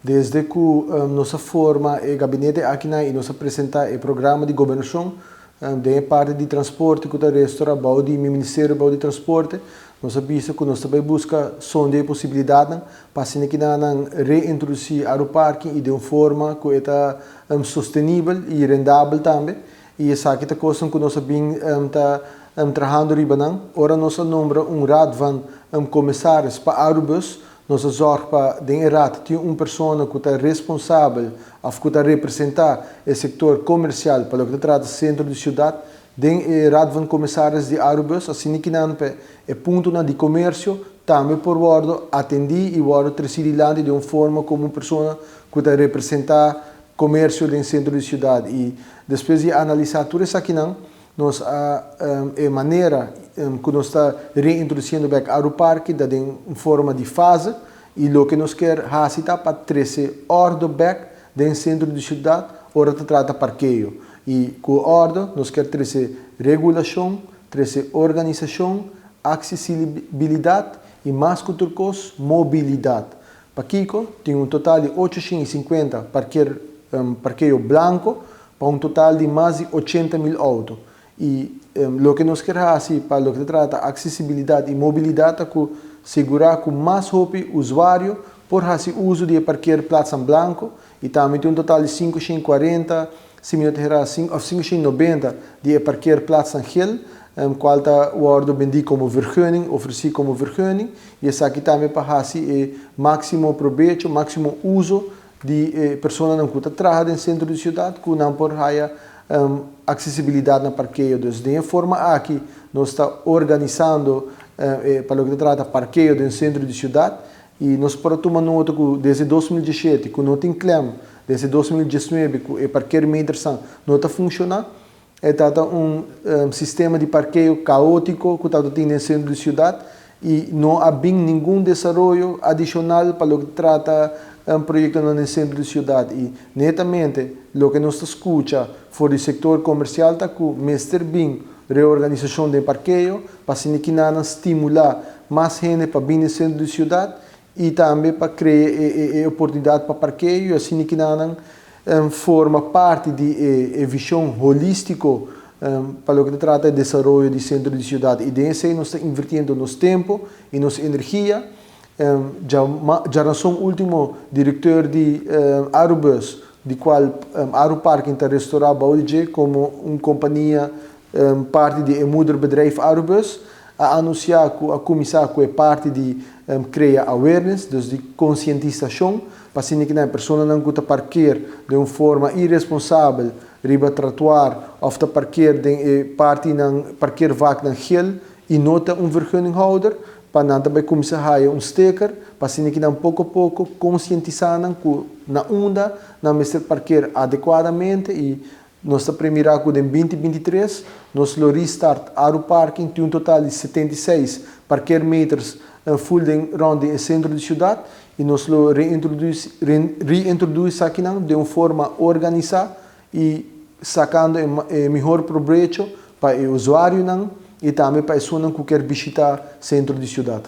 Desde que nossa forma o gabinete aqui e nos apresenta o programa de governação, de parte de transporte que está restaurado, do Ministério de Transporte, nós sabemos que nós também busca sonde possibilidade para que nós reintroduzir o parque e de uma forma que está sustentável e rendável também. E essa é a coisa que nós sabemos trabalhando riba. Ora nós nombramos raad de comissários para Aerobus. Nós zorgamos para den raad ter uma pessoa que está responsável ou que está representar o setor comercial para o que trata do centro da cidade. Den raad van comissários de Aerobus, assim que não é ponto de comércio, também por bordo atender e bordo trazer de uma forma como uma pessoa que está representar comércio dentro do centro da cidade. E depois de analisar tudo isso aqui, nós a maneira que nós está reintroduzindo o aeroparque da em forma de fase e o que nós quer fazer para trazer ordem back dentro do centro da cidade, ora trata parqueio. E com ordem nós quer trazer regulação, trazer organização, acessibilidade e mais que outra coisa, mobilidade. Para Kiko tem um total de 850 parqueio branco para um total de mais de 80 mil autos. E o que nós queremos fazer para o que trata acessibilidade e mobilidade é segurar que mais rápido o usuário por fazer uso de parqueio plaza branco e também tem um total de 540, 590 de parqueio plaza gel, qual está o ordem vendido como vergunning, oferecido como vergunning, e essa aqui também para fazer máximo proveito, máximo uso de pessoas que estão trabalhando no centro da cidade, que não por ter acessibilidade no parqueio. Então, de forma aqui, nós estamos organizando para o que trata parqueio no centro da cidade, e nós podemos tomar nota que desde 2017, que não tem claim, desde 2019, que o parqueio migração não está funcionando, é um sistema de parqueio caótico que está no centro da cidade e não há bem nenhum desenvolvimento adicional para o que trata projeto no centro da cidade. E, netamente, o que nós escuta fora do setor comercial está com mestre bem reorganização do parqueio, para que nós estimular mais gente para vir no centro da cidade e também para criar oportunidade para parqueio, assim que nós forma parte de visão holística para o que trata de desenvolvimento do centro da cidade. E desse nós estamos invertindo nosso tempo e nossa energia. Já nós somos o último diretor de Aerobus, de qual Aeroparque está restaurado como uma companhia parte de moederbedrijf Aerobus, a anunciar que a comissão é parte de criar awareness, dus de conscientização, para que a pessoa não está parquear de uma forma irresponsável, riba tratuar, ou está parquear de parte de parquear vaca na gel e nota um vergunningholder, para não também começar a ter um sticker, para que não pouco a pouco conscientizar que na onda não mestre parquear adequadamente e nós primeiro em 2023, nós restart Aeroparking tem um total de 76 parqueiros full rond o centro da cidade e nós reintroduz aqui de uma forma organizada e sacando o melhor proveito para o usuário e também para a pessoa que quer visitar o centro da cidade.